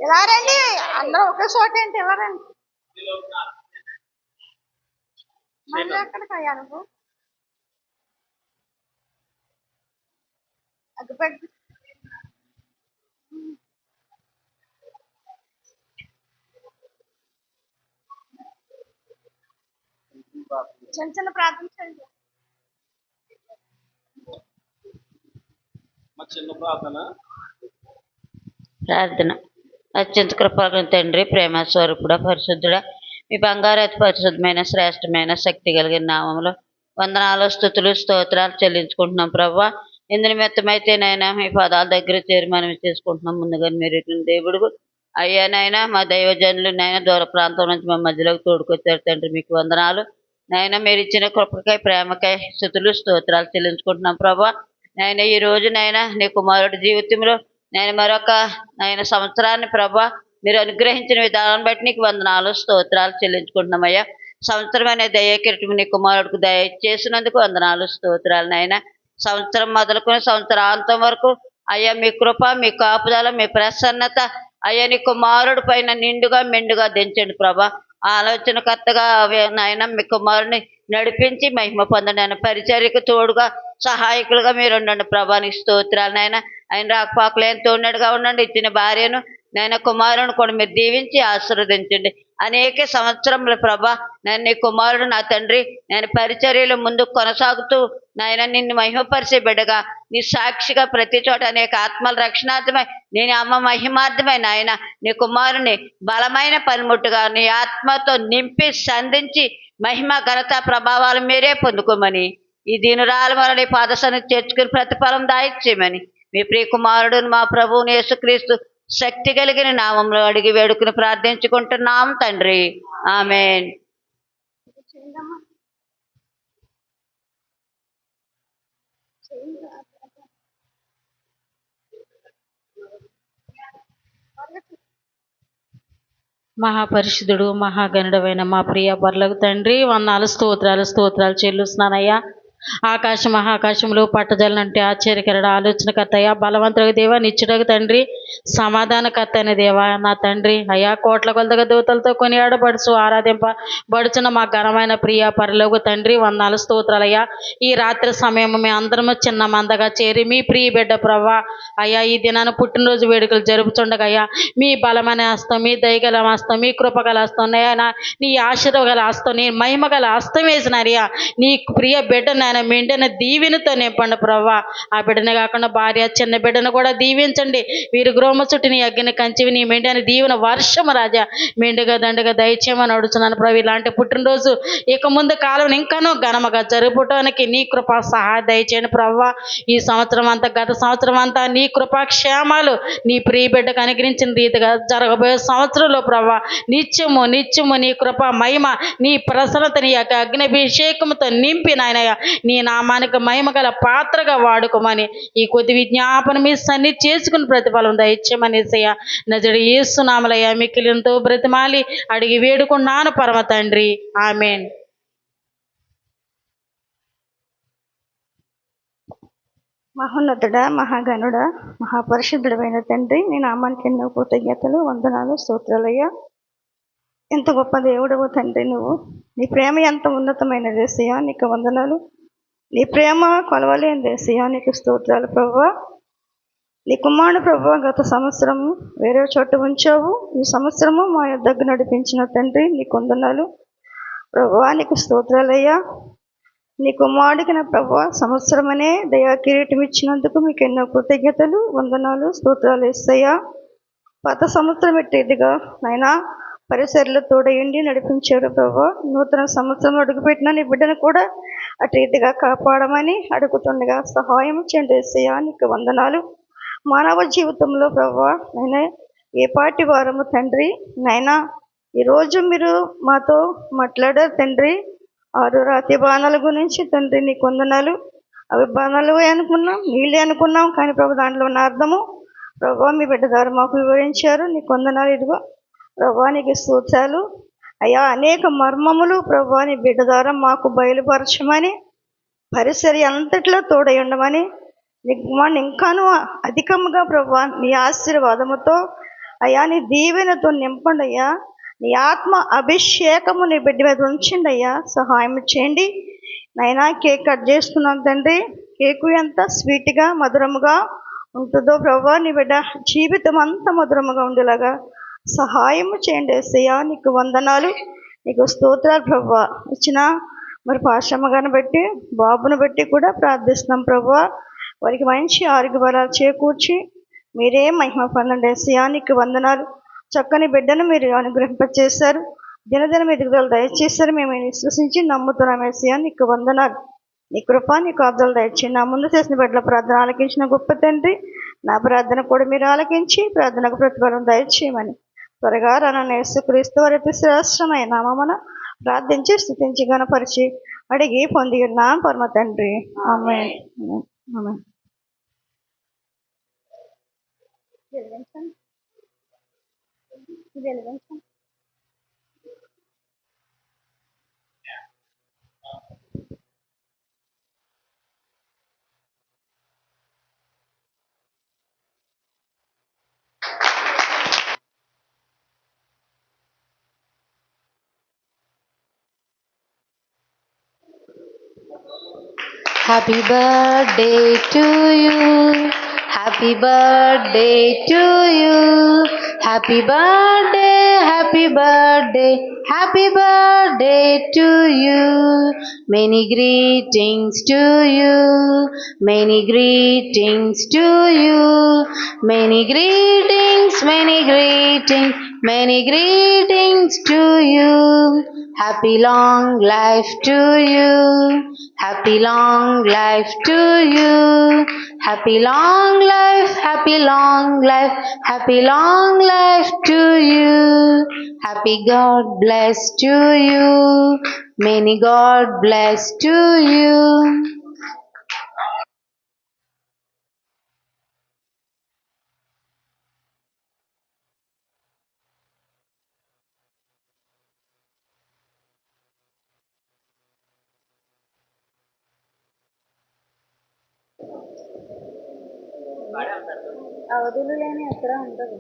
ఎలా రండి అందరూ ఒకే చోట ఏంటి ఎలా రండి మళ్ళీ ఎక్కడికి అయ్యా నువ్వు అగ్గిపెట్టి చిన్న చిన్న ప్రార్థన చేయండి. ప్రార్థన. అత్యంత కృపాగల తండ్రి, ప్రేమ స్వరూపుడ, పరిశుద్ధుడ, మీ బంగారతి పరిశుద్ధమైన శ్రేష్టమైన శక్తి కలిగిన నామంలో వందనాలు, స్తుతులు, స్తోత్రాలు చెల్లించుకుంటున్నాం ప్రభా. ఇందు నిమిత్తమైతే నైనా మీ పదాల దగ్గర చేరి మనం చేసుకుంటున్నాం. ముందుగా మీరు దేవుడు అయ్యా నైనా మా దైవజనులు నైనా దూర ప్రాంతం నుంచి మా మధ్యలోకి తోడుకొచ్చారు తండ్రి. మీకు వందనాలు నైనా. మీరు ఇచ్చిన కృపకై ప్రేమకై స్తుతులు స్తోత్రాలు చెల్లించుకుంటున్నాం ప్రభా. నైనా ఈ రోజు నైనా నీ కుమారుడి జీవితంలో నేను మరొక ఆయన సంవత్సరాన్ని ప్రభా మీరు అనుగ్రహించిన విధానాన్ని బట్టి నీకు వందనాలు స్తోత్రాలు చెల్లించుకుంటున్నామయ్యా. సంవత్సరం అనే దయకిరటం నీ కుమారుడికి దయ చేసినందుకు వందనాలు స్తోత్రాలు నాయన. సంవత్సరం మొదలుకొని సంవత్సరాంతం వరకు అయ్యా మీ కృప, మీ కాపుదల, మీ ప్రసన్నత అయ్యా నీ కుమారుడి పైన నిండుగా మెండుగా దించండి ప్రభా. ఆలోచనకర్తగా నాయన మీ కుమారుని నడిపించి మహిమ పొందండి. పరిచర్యకు తోడుగా సహాయకులుగా మీరు ఉండండి ప్రభా. నీ స్తోత్రాలు నాయన. ఆయన రాకపోకలేని తోడుగా ఉండండి. ఇచ్చిన భార్యను నేను కుమారుని కూడా మీరు దీవించి ఆశీర్వదించండి. అనేక సంవత్సరముల ప్రభా నేను నీ కుమారుడు నా తండ్రి నేను పరిచర్యలు ముందుకు కొనసాగుతూ నాయన నిన్ను మహిమపరిచే బిడ్డగా నీ సాక్షిగా ప్రతి చోట అనేక ఆత్మల రక్షణార్థమై నేను అమ్మ మహిమార్థమై నాయన నీ కుమారుని బలమైన పనిముట్టుగా నీ ఆత్మతో నింపి సంధించి మహిమ ఘనత ప్రభావాలు మీరే పొందుకోమని ఈ దీనురాలు వలన పాదసన్ని చేర్చుకుని ప్రతిఫలం దాయిచ్చేయమని మీ ప్రియ కుమారుడును మా ప్రభువుని యేసుక్రీస్తు శక్తి కలిగిన నామంలో అడిగి వేడుకుని ప్రార్థించుకుంటున్నాం తండ్రి. ఆమేన్. మహాపరిశుద్ధుడు మహాగణుడమైన మా ప్రియ పరలోక తండ్రి, వందనాలు స్తోత్రాలు చెల్లిస్తున్నానయ్యా. ఆకాశం మహాకాశంలో పట్టజలనంటే ఆశ్చర్యకరుడు ఆలోచనకర్తయ్యా, బలవంతుడు దేవా, నిత్యుడగు తండ్రి, సమాధానకర్త అయిన దేవా నా తండ్రి అయ్యా. కోట్ల కొలతగా దూతలతో కొనియాడబడుచు ఆరాధింపబడుచున్న మా ఘనమైన ప్రియ పరలోక తండ్రి, వందనాలు స్తోత్రాలయ్యా. ఈ రాత్రి సమయం మేము అందరము చిన్న మందగా చేరి మీ ప్రియ బిడ్డ ప్రవ్వా అయ్యా ఈ దినాన్ని పుట్టినరోజు వేడుకలు జరుపుచుండగా అయ్యా మీ బలమైన హస్తం, మీ దయగల హస్తం, మీ కృపగల హస్తం నాయన, నీ ఆశీర్వగల హస్తం, నీ మహిమగల హస్తం వేసినారయ్యా. నీ ప్రియ బిడ్డ నాయన మెండిన దీవెనతో నింపండి ప్రవ్వా. ఆ బిడ్డనే కాకుండా భార్య చిన్న బిడ్డను కూడా దీవించండి. వీరు గృహమ చుట్టూ నీ అగ్ని కంచివి నీ మెండిన దీవెన వర్షము రాజా మెండుగా దండగా దయచేయమని అడుగుతున్నాను ప్రభు. ఇలాంటి పుట్టినరోజు ఇక ముందు కాలం ఇంకానూ ఘనముగా జరుపుకోవడానికి నీ కృపా సహాయ దయచేయండి ప్రవ్వా. ఈ సంవత్సరం అంతా గత సంవత్సరం అంతా నీ కృపాక్షేమాలు నీ ప్రియ బిడ్డకు అనుగ్రహించిన రీతిగా జరగబోయే సంవత్సరంలో ప్రవ్వా నిత్యము నీ కృప మహిమ నీ ప్రసన్నత నీ యొక్క అగ్నిభిషేకంతో నింపి నాయనయ్య నీ నామానికి మహిమ గల పాత్రగా వాడుకోమని ఈ కొద్ది విజ్ఞాపన మీ సన్ని చేసుకుని ప్రతిఫలం దయచేయమని యేసయ్య నజరు యేసు నామములో మిక్కిలితో బ్రతిమాలి అడిగి వేడుకున్నాను పరమ తండ్రి. ఆమేన్. మహోన్నతుడా, మహాగణుడా, మహాపరిశుద్ధుడైన తండ్రి, నీ నామానికి ఎన్నో కృతజ్ఞతలు, వందనాలు, స్తోత్రాలయ్యా. ఎంత గొప్ప దేవుడవు తండ్రి నువ్వు. నీ ప్రేమ ఎంత ఉన్నతమైన యేసయ్యా, నీకు వందనాలు. నీ ప్రేమ కొలవలేని యేసయ్యా, నీకు స్తోత్రాలు ప్రభువా. నీ కుమారుడు ప్రభువా గత సంవత్సరము వేరే చోట ఉంచావు, ఈ సంవత్సరము మా దగ్గర నడిపించిన తండ్రి నీకు వందనాలు ప్రభువా. నీకు స్తోత్రాలయ్యా. నీ కుమారుడికి నా ప్రభువా సంవత్సరమనే దయా కిరీటం ఇచ్చినందుకు మీకు ఎన్నో కృతజ్ఞతలు, వందనాలు, స్తోత్రాలు యేసయ్యా. పాత సంవత్సరం ఎట్టేదిగా నాయనా పరిసరలో తోడయండి నడిపించారు ప్రభు. నూతన సంవత్సరం అడుగుపెట్టిన నీ బిడ్డను కూడా అటు రీతిగా కాపాడమని అడుగుతుండగా సహాయం చేయండి యేసయ్యా. నీకు వందనాలు. మానవ జీవితంలో ప్రభు నైనా ఏ పాటి వారము తండ్రి నైనా ఈరోజు మీరు మాతో మాట్లాడారు తండ్రి. 6 రాతి బాణాల గురించి తండ్రి నీకు వందనాలు. అవి బాణాలు అనుకున్నాం, నీళ్ళే అనుకున్నాం, కానీ ప్రభు దాంట్లో ఉన్న అర్థము ప్రభు మీ బిడ్డ ద్వారా మాకు వివరించారు. నీకు వందనాలు. ఇదిగో ప్రభు నీకు స్తోత్రాలు అయ్యా. అనేక మర్మములు ప్రభు నీ బిడ్డ ద్వారా మాకు బయలుపరచమని, పరిసరి అంతట్లో తోడై ఉండమని, నీ కుమారుని ఇంకాను అధికముగా ప్రభు నీ ఆశీర్వాదముతో అయ్యా, నీ దీవెనతో నింపండి అయ్యా. నీ ఆత్మ అభిషేకము నీ బిడ్డ మీద ఉంచండి అయ్యా. సహాయం చేయండి నైనా. కేక్ కట్ చేస్తున్నాం తండ్రి. కేకు ఎంత స్వీట్గా మధురముగా ఉంటుందో ప్రభా, నీ బిడ్డ జీవితం అంతా మధురముగా ఉండేలాగా సహాయం చేయండి యేసయ్యా. నీకు వందనాలు, నీకు స్తోత్రాలు ప్రభా. ఇచ్చిన మరి పాషమ్మ గారిని బట్టి, బాబుని బట్టి కూడా ప్రార్థిస్తున్నాం ప్రభా. వారికి మంచి ఆరోగ్య బలాలు చేకూర్చి మీరే మహిమ పొందండి యేసయ్యా. నీకు వందనాలు. చక్కని బిడ్డను మీరు అనుగ్రహింపచేశారు. దినదిన ఎదుగుదల దయచేశారు. మేము విశ్వసించి నమ్ముతున్నాం యేసయ్యా. నీకు వందనాలు. నీ కృప, నీ కాపుదలు దయచేయండి. నా ముందు చేసిన బిడ్డల ప్రార్థన ఆలకించిన గొప్ప తండ్రి, నా ప్రార్థన కూడా మీరు ఆలకించి ప్రార్థనకు ప్రతిఫలం దయచేయమని త్వరగా రానన్న యేసుక్రీస్తు వారి శ్రేష్టమైన నామమున ప్రార్థించి స్తుతించి గణపరిచి అడిగి పొంది ఉన్నాం పరమ తండ్రి. ఆమేన్. ఆమేన్. Happy birthday to you. Happy birthday to you. Happy birthday, happy birthday, happy birthday to you. Many greetings to you. Many greetings to you. Many greetings, many greetings, many greetings to you. Happy long life to you. Happy long life to you. Happy long life, happy long life, happy long life to you. Happy God bless to you. Many God bless to you. అవధులు లేని ఎక్కడ ఉండదు.